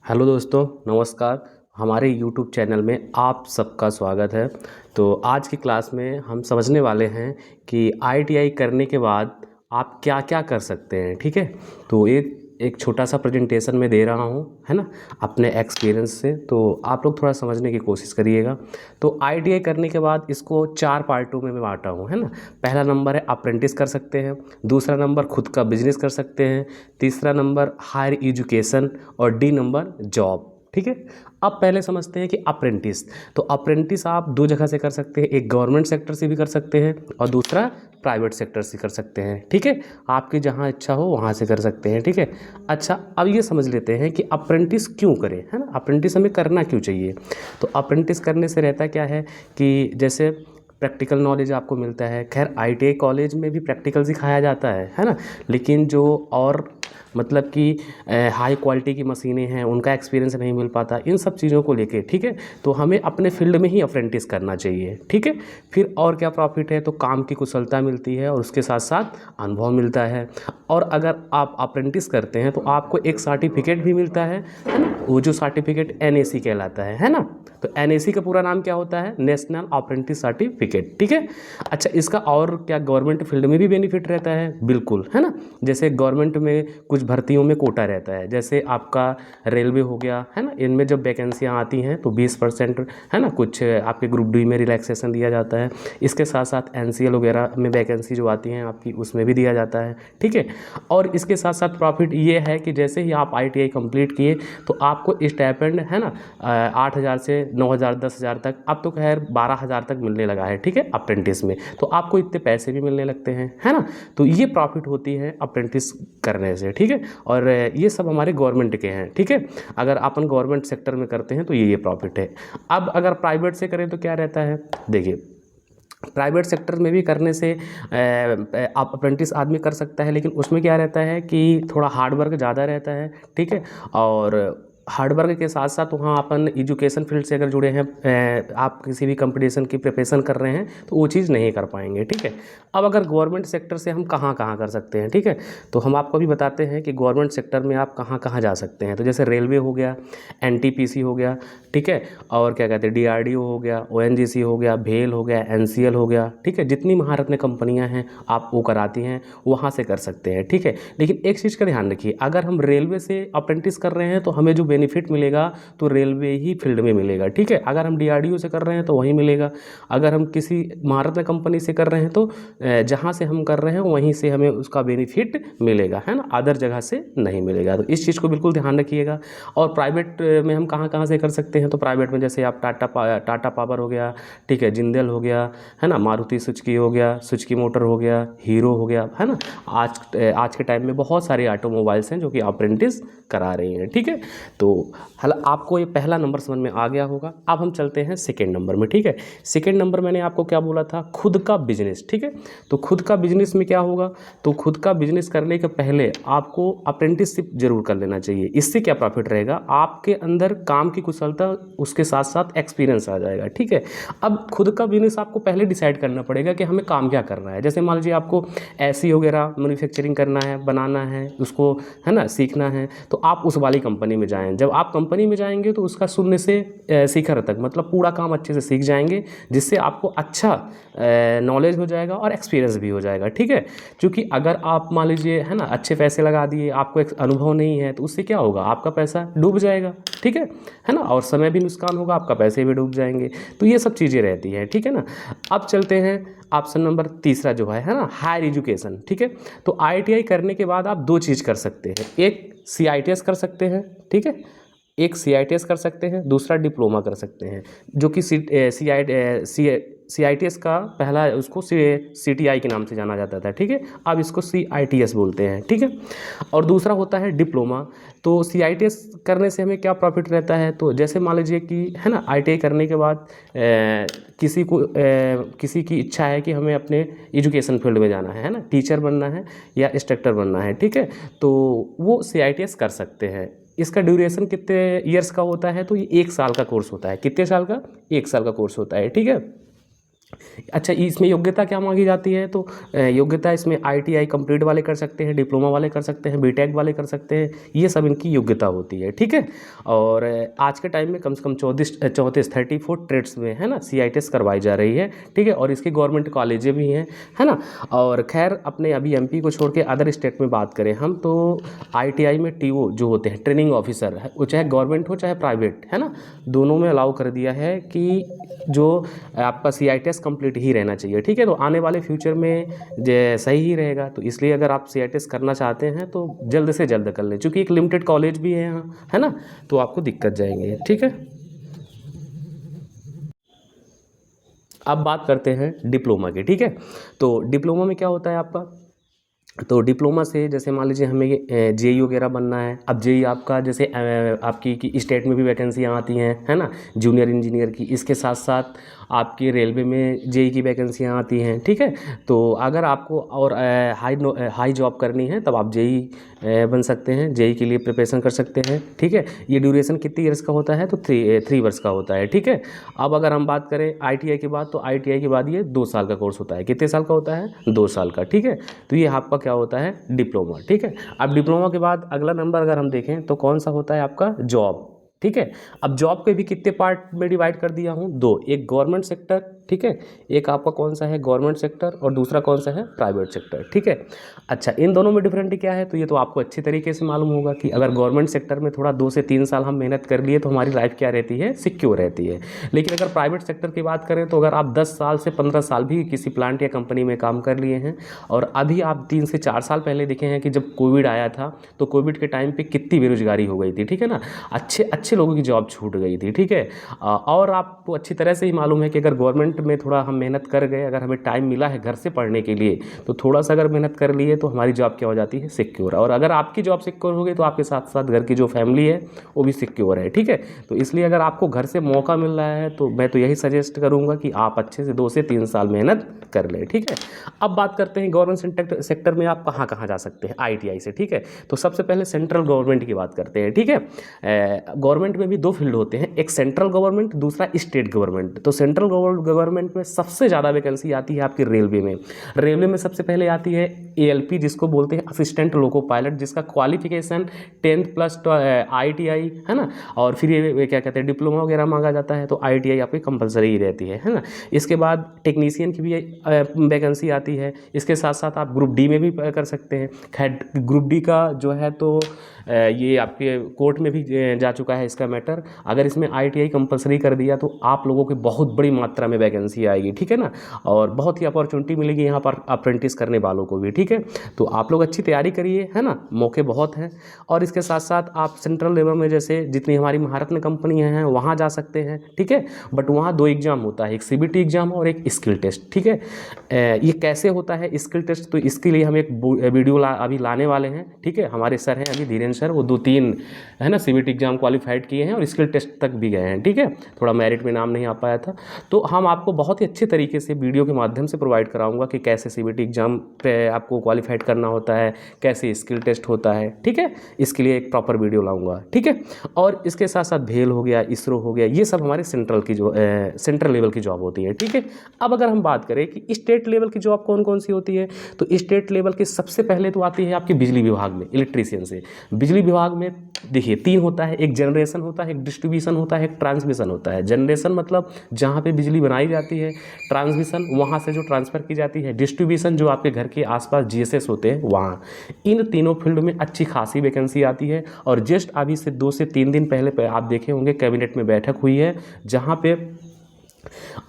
Hello दोस्तों, नमस्कार। हमारे यूट्यूब चैनल में आप सबका स्वागत है। तो आज की क्लास में हम समझने वाले हैं कि आईटीआई करने के बाद आप क्या क्या कर सकते हैं। ठीक है, तो एक छोटा सा प्रेजेंटेशन मैं दे रहा हूँ, है ना, अपने एक्सपीरियंस से। तो आप लोग थोड़ा समझने की कोशिश करिएगा। तो आईटीआई करने के बाद इसको 4 पार्टों में मैं बांटा हूँ, है ना। पहला नंबर है अप्रेंटिस कर सकते हैं, दूसरा नंबर खुद का बिजनेस कर सकते हैं, तीसरा नंबर हायर एजुकेशन और डी नंबर जॉब। ठीक है, अब पहले समझते हैं कि अप्रेंटिस। तो अप्रेंटिस आप दो जगह से कर सकते हैं, एक गवर्नमेंट सेक्टर से भी कर सकते हैं और दूसरा प्राइवेट सेक्टर से कर सकते हैं। ठीक है, आपकी जहाँ इच्छा हो वहाँ से कर सकते हैं। ठीक है, अच्छा, अब ये समझ लेते हैं कि अप्रेंटिस क्यों करें, है ना। अप्रेंटिस हमें करना क्यों चाहिए। तो अप्रेंटिस करने से रहता क्या है कि जैसे प्रैक्टिकल नॉलेज आपको मिलता है। खैर आईटीआई कॉलेज में भी प्रैक्टिकल सिखाया जाता है ना, लेकिन जो और मतलब कि हाई क्वालिटी की मशीनें हैं उनका एक्सपीरियंस नहीं मिल पाता इन सब चीज़ों को लेके। ठीक है, तो हमें अपने फील्ड में ही अप्रेंटिस करना चाहिए। ठीक है, फिर और क्या प्रॉफिट है, तो काम की कुशलता मिलती है और उसके साथ साथ अनुभव मिलता है। और अगर आप अप्रेंटिस करते हैं तो आपको एक सर्टिफिकेट भी मिलता है ना। वो जो सर्टिफिकेट एनएसी कहलाता है ना। तो एनएसी का पूरा नाम क्या होता है, नेशनल अप्रेंटिस सर्टिफिकेट। ठीक है, अच्छा, इसका और क्या गवर्नमेंट फील्ड में भी बेनिफिट रहता है, बिल्कुल, है ना। जैसे गवर्नमेंट में कुछ भर्तियों में कोटा रहता है, जैसे आपका रेलवे हो गया, है ना। इनमें जब वैकेंसियाँ आती हैं तो 20% है ना, कुछ आपके ग्रुप डी में रिलैक्सेशन दिया जाता है। इसके साथ साथ एनसीएल वगैरह में वैकेंसी जो आती हैं आपकी उसमें भी दिया जाता है। ठीक है, और इसके साथ साथ प्रॉफिट ये है कि जैसे ही आप आईटीआई कंप्लीट किए तो आपको स्टाइपेंड, है ना, 8,000 से 9,000 10,000 तक, अब तो खैर 12,000 तक मिलने लगा है। ठीक है, अप्रेंटिस में तो आपको इतने पैसे भी मिलने लगते हैं, है ना। तो ये प्रॉफिट होती है अप्रेंटिस करने से। ठीक है, और ये सब हमारे गवर्नमेंट के हैं। ठीक है, अगर अपन गवर्नमेंट सेक्टर में करते हैं तो ये प्रॉफिट है। अब अगर प्राइवेट से करें तो क्या रहता है, देखिए, प्राइवेट सेक्टर में भी करने से आप अप्रेंटिस आदमी कर सकता है, लेकिन उसमें क्या रहता है कि थोड़ा हार्ड वर्क ज़्यादा रहता है। ठीक है, और हार्ड वर्क के साथ साथ वहाँ अपन एजुकेशन फील्ड से अगर जुड़े हैं, आप किसी भी कंपटीशन की प्रिपरेशन कर रहे हैं तो वो चीज़ नहीं कर पाएंगे। ठीक है, अब अगर गवर्नमेंट सेक्टर से हम कहाँ कहाँ कर सकते हैं, ठीक है, तो हम आपको भी बताते हैं कि गवर्नमेंट सेक्टर में आप कहाँ कहाँ जा सकते हैं। तो जैसे रेलवे हो गया, एनटीपीसी हो गया, ठीक है, और क्या कहते हैं डीआरडीओ हो गया, ओएनजीसी हो गया, भेल हो गया, एनसीएल हो गया। ठीक है, जितनी महारत्न कंपनियां हैं आप वो कराती हैं, वहाँ से कर सकते हैं। ठीक है, लेकिन एक चीज़ का ध्यान रखिए, अगर हम रेलवे से अप्रेंटिस कर रहे हैं तो हमें जो बेनिफिट मिलेगा तो रेलवे ही फील्ड में मिलेगा। ठीक है, अगर हम डीआरडीओ से कर रहे हैं तो वहीं मिलेगा। अगर हम किसी महारत्न कंपनी से कर रहे हैं तो जहाँ से हम कर रहे हैं वहीं से हमें उसका बेनिफिट मिलेगा, है ना, अदर जगह से नहीं मिलेगा। तो इस चीज़ को बिल्कुल ध्यान रखिएगा। और प्राइवेट में हम कहाँ कहाँ से कर सकते हैं, तो प्राइवेट में जैसे आप टाटा पावर हो गया, ठीक है, जिंदल हो गया, है ना, मारुति सुजुकी हो गया, सुजुकी मोटर हो गया, हीरो हो गया, है ना। आज के टाइम में बहुत सारे ऑटोमोबाइल्स हैं जो कि अप्रेंटिस करा रही हैं। ठीक है, तो हल आपको ये पहला नंबर समझ में आ गया होगा। अब हम चलते हैं सेकेंड नंबर में। ठीक है, सेकेंड नंबर मैंने आपको क्या बोला था, खुद का बिजनेस। ठीक है, तो खुद का बिजनेस में क्या होगा, तो खुद का बिजनेस करने के पहले आपको अप्रेंटिसशिप जरूर कर लेना चाहिए। इससे क्या प्रॉफिट रहेगा, आपके अंदर काम की कुशलता, उसके साथ साथ एक्सपीरियंस आ जाएगा। ठीक है, अब खुद का बिजनेस आपको पहले डिसाइड करना पड़ेगा कि हमें काम क्या करना है। जैसे मान लीजिए आपको एसी वगैरह मैन्युफैक्चरिंग करना है, बनाना है उसको, है ना, सीखना है, तो आप उस वाली कंपनी में जाएं। जब आप कंपनी में जाएंगे तो उसका शून्य से शिखर तक मतलब पूरा काम अच्छे से सीख जाएंगे, जिससे आपको अच्छा नॉलेज हो जाएगा और एक्सपीरियंस भी हो जाएगा। ठीक है, क्योंकि अगर आप मान लीजिए, है ना, अच्छे पैसे लगा दिए, आपको एक अनुभव नहीं है, तो उससे क्या होगा, आपका पैसा डूब जाएगा। ठीक है ना, और समय भी नुकसान होगा, आपका पैसे भी डूब जाएंगे। तो ये सब चीज़ें रहती हैं। ठीक है ना, अब चलते हैं ऑप्शन नंबर तीसरा जो है ना, हायर एजुकेशन। ठीक है, तो आईटीआई करने के बाद आप दो चीज़ कर सकते हैं, एक सीआईटीएस कर सकते हैं, ठीक है, एक सीआईटीएस कर सकते हैं, दूसरा डिप्लोमा कर सकते हैं, जो कि सीआईटीएस का पहला उसको सीटीआई के नाम से जाना जाता था। ठीक है, अब इसको सीआईटीएस बोलते हैं। ठीक है, और दूसरा होता है डिप्लोमा। तो सीआईटीएस करने से हमें क्या प्रॉफिट रहता है, तो जैसे मान लीजिए कि, है ना, आईटीआई करने के बाद किसी की इच्छा है कि हमें अपने एजुकेशन फील्ड में जाना है ना, टीचर बनना है या इंस्ट्रक्टर बनना है। ठीक है, तो वो सीआईटीएस कर सकते हैं। इसका ड्यूरेशन कितने ईयर्स का होता है, तो ये 1 साल का कोर्स होता है। कितने साल का, 1 साल का कोर्स होता है। ठीक है, अच्छा, इसमें योग्यता क्या मांगी जाती है? तो योग्यता इसमें ITI कंप्लीट वाले कर सकते हैं, डिप्लोमा वाले कर सकते हैं, बीटेक वाले कर सकते हैं, ये सब इनकी योग्यता होती है, ठीक है। और आज के टाइम में कम से कम 34 ट्रेड्स में, है ना, CITS करवाई जा रही है, ठीक है। और इसकी गवर्नमेंट कॉलेजें भी हैं, है ना। और खैर अपने अभी MP को छोड़ के अदर स्टेट में बात करें हम, तो ITI में TO जो होते हैं, ट्रेनिंग ऑफिसर, वो चाहे गवर्नमेंट हो चाहे प्राइवेट, है ना, दोनों में अलाउ कर दिया है कि जो आपका CITS कंप्लीट ही रहना चाहिए, ठीक है। तो आने वाले फ्यूचर में सही ही रहेगा। तो इसलिए अगर आप CITS करना चाहते हैं तो जल्द से जल्द कर लें, क्योंकि एक लिमिटेड कॉलेज भी है यहाँ, है ना, तो आपको दिक्कत जाएंगे, ठीक है। अब बात करते हैं डिप्लोमा की, ठीक है। तो डिप्लोमा में क्या होता है आपका? तो डिप्लोमा से जैसे मान लीजिए हमें JEE वगैरह बनना है। अब JEE आपका जैसे आपकी की स्टेट में भी वैकेंसियाँ आती हैं, है ना, जूनियर इंजीनियर की। इसके साथ साथ आपकी रेलवे में JEE की वैकेंसियाँ आती हैं, ठीक है। तो अगर आपको और हाई जॉब करनी है तब आप JEE बन सकते हैं, JEE के लिए प्रिपरेशन कर सकते हैं, ठीक है। ये ड्यूरेशन कितनी ईयर्स का होता है? तो 3 वर्ष का होता है, ठीक है। अब अगर हम बात करें ITI के बाद, तो ITI के बाद ये 2 साल का कोर्स होता है। कितने साल का होता है? 2 साल का, ठीक है। तो ये आपका क्या होता है? डिप्लोमा, ठीक है। अब डिप्लोमा के बाद अगला नंबर अगर हम देखें तो कौन सा होता है आपका? जॉब, ठीक है। अब जॉब के भी कितने पार्ट में डिवाइड कर दिया हूँ? 2, एक गवर्नमेंट सेक्टर, ठीक है, एक आपका कौन सा है? गवर्नमेंट सेक्टर, और दूसरा कौन सा है? प्राइवेट सेक्टर, ठीक है। अच्छा, इन दोनों में डिफरेंट क्या है? तो ये तो आपको अच्छी तरीके से मालूम होगा कि अगर गवर्नमेंट सेक्टर में थोड़ा 2 से 3 साल हम मेहनत कर लिए तो हमारी लाइफ क्या रहती है? सिक्योर रहती है। लेकिन अगर प्राइवेट सेक्टर की बात करें तो अगर आप 10 साल से 15 साल भी किसी प्लांट या कंपनी में काम कर लिए हैं, और अभी आप 3 से 4 साल पहले देखे हैं कि जब कोविड आया था तो कोविड के टाइम पे कितनी बेरोजगारी हो गई थी, ठीक है ना, अच्छे अच्छे लोगों की जॉब छूट गई थी, ठीक है। और आपको अच्छी तरह से ही मालूम है कि अगर गवर्नमेंट में थोड़ा हम मेहनत कर गए, अगर हमें टाइम मिला है घर से पढ़ने के लिए, तो थोड़ा सा अगर मेहनत कर लिए तो हमारी जॉब क्या हो जाती है? सिक्योर। और अगर आपकी जॉब सिक्योर हो गई तो आपके साथ साथ घर की जो फैमिली है वो भी सिक्योर है, ठीक है। तो इसलिए अगर आपको घर से मौका मिल रहा है तो मैं तो यही सजेस्ट करूँगा कि आप अच्छे से 2 से 3 साल मेहनत कर लें, ठीक है। अब बात करते हैं गवर्नमेंट सेक्टर में आप कहाँ कहाँ जा सकते हैं ITI से, ठीक है। तो सबसे पहले सेंट्रल गवर्नमेंट की बात करते हैं, ठीक है। गवर्नमेंट में भी 2 फील्ड होते हैं, एक सेंट्रल गवर्नमेंट, दूसरा स्टेट गवर्नमेंट। तो सेंट्रल गवर्नमेंट में सबसे ज़्यादा वैकेंसी आती है आपकी रेलवे में। रेलवे में सबसे पहले आती है ALP, जिसको बोलते हैं असिस्टेंट लोको पायलट, जिसका क्वालिफिकेशन 10th प्लस ITI, है ना। और फिर ये क्या कहते हैं, डिप्लोमा वगैरह मांगा जाता है, तो ITI आपकी कंपलसरी ही रहती है ना। इसके बाद टेक्नीशियन की भी वैकेंसी आती है। इसके साथ साथ आप ग्रुप D में भी कर सकते हैं। खैर ग्रुप D का जो है तो ये आपके कोर्ट में भी जा चुका है इसका मैटर। अगर इसमें ITI कंपलसरी कर दिया तो आप लोगों की बहुत बड़ी मात्रा में वैकेंसी आएगी, ठीक है ना, और बहुत ही अपॉर्चुनिटी मिलेगी यहाँ पर अप्रेंटिस करने वालों को भी, ठीक है। तो आप लोग अच्छी तैयारी करिए, है ना, मौके बहुत हैं। और इसके साथ साथ आप सेंट्रल लेवल में जैसे जितनी हमारी महारत्न कंपनियाँ हैं वहाँ जा सकते हैं, ठीक है। बट वहाँ 2 एग्जाम होता है, एक CBT एग्जाम और एक स्किल टेस्ट, ठीक है। ये कैसे होता है स्किल टेस्ट? तो इसके लिए हम एक वीडियो अभी लाने वाले हैं, ठीक है। हमारे सर हैं अभी धीरेन्द्र सर, वो 2-3 है ना CBT एग्जाम क्वालिफाइड किए हैं और स्किल टेस्ट तक भी गए हैं, ठीक है। थोड़ा मेरिट में नाम नहीं आ पाया था, तो हम आपको बहुत ही अच्छे तरीके से वीडियो के माध्यम से प्रोवाइड कराऊंगा कि कैसे CBT एग्जाम पे आपको क्वालिफाइड करना होता है, कैसे स्किल टेस्ट होता है, ठीक है। इसके लिए एक प्रॉपर वीडियो लाऊंगा, ठीक है। और इसके साथ साथ भेल हो गया, इसरो हो गया, ये सब हमारे सेंट्रल लेवल की जॉब होती है, ठीक है। अब अगर हम बात करें कि स्टेट लेवल की जॉब कौन कौन सी होती है, तो स्टेट लेवल की सबसे पहले तो आती है आपकी बिजली विभाग में, इलेक्ट्रीशियन से। बिजली विभाग में देखिए 3 होता है, एक जनरेशन होता है, एक डिस्ट्रीब्यूशन होता है, एक ट्रांसमिशन होता है। जनरेशन मतलब जहाँ पे बिजली बनाई जाती है, ट्रांसमिशन वहाँ से जो ट्रांसफ़र की जाती है, डिस्ट्रीब्यूशन जो आपके घर के आसपास GSS होते हैं वहाँ। इन तीनों फील्ड में अच्छी खासी वैकेंसी आती है। और जस्ट अभी से 2 से 3 दिन पहले आप देखे होंगे कैबिनेट में बैठक हुई है जहाँ पे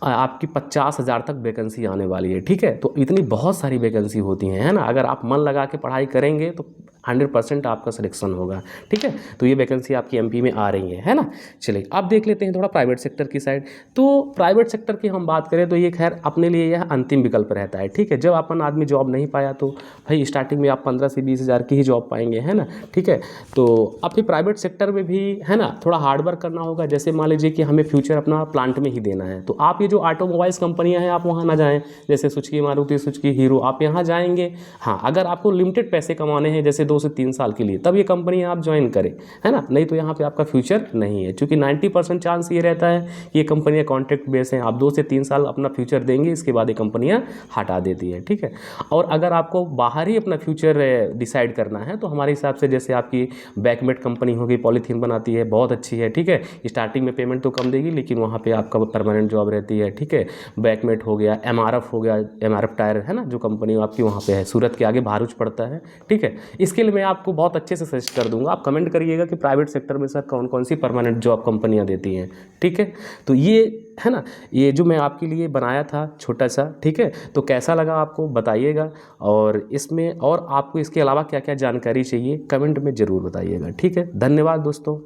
आपकी 50,000 तक वैकेंसी आने वाली है, ठीक है। तो इतनी बहुत सारी वैकेंसी होती हैं, है ना। अगर आप मन लगा के पढ़ाई करेंगे तो 100% आपका सिलेक्शन होगा, ठीक है। तो ये वैकेंसी आपकी MP में आ रही है ना। चलिए अब देख लेते हैं थोड़ा प्राइवेट सेक्टर की साइड। तो प्राइवेट सेक्टर की हम बात करें तो ये खैर अपने लिए यह अंतिम विकल्प रहता है, ठीक है। जब अपन आदमी जॉब नहीं पाया तो भाई स्टार्टिंग में आप 15 से 20 हज़ार की ही जॉब पाएंगे, है ना, ठीक है। तो अब फिर प्राइवेट सेक्टर में भी है ना थोड़ा हार्डवर्क करना होगा। जैसे मान लीजिए कि हमें फ्यूचर अपना प्लांट में ही देना है, तो आप ये जो ऑटोमोबाइल्स कंपनियां हैं आप वहाँ ना जाएं, जैसे सुजुकी, मारुति सुजुकी, हीरो, आप यहाँ जाएंगे। हाँ, अगर आपको लिमिटेड पैसे कमाने हैं, जैसे 2 से 3 साल के लिए, तब ये कंपनी आप ज्वाइन करें, है ना। नहीं तो यहाँ पे आपका फ्यूचर नहीं है, क्योंकि 90% चांस ये रहता है कि ये कंपनियाँ कॉन्ट्रैक्ट बेस हैं, आप 2 से 3 साल अपना फ्यूचर देंगे, इसके बाद ये कंपनियाँ हटा देती हैं, ठीक है। और अगर आपको बाहर ही अपना फ्यूचर डिसाइड करना है तो हमारे हिसाब से जैसे आपकी बैकमेट कंपनी होगी, पॉलीथीन बनाती है, बहुत अच्छी है, ठीक है। स्टार्टिंग में पेमेंट तो कम देगी, लेकिन वहाँ पे आपका परमानेंट जॉब रहती है, ठीक है। बैकमेट हो गया, एमआरएफ हो गया, एमआरएफ टायर है ना, जो कंपनी आपकी वहाँ पे है, सूरत के आगे भारूच पड़ता है, ठीक है। इसके लिए मैं आपको बहुत अच्छे से सजेस्ट कर दूंगा। आप कमेंट करिएगा कि प्राइवेट सेक्टर में सर कौन कौन सी परमानेंट जॉब कंपनियाँ देती हैं, ठीक है। तो ये है ना, ये जो मैं आपके लिए बनाया था छोटा सा, ठीक है। तो कैसा लगा आपको बताइएगा, और इसमें और आपको इसके अलावा क्या क्या जानकारी चाहिए कमेंट में ज़रूर बताइएगा, ठीक है। धन्यवाद दोस्तों।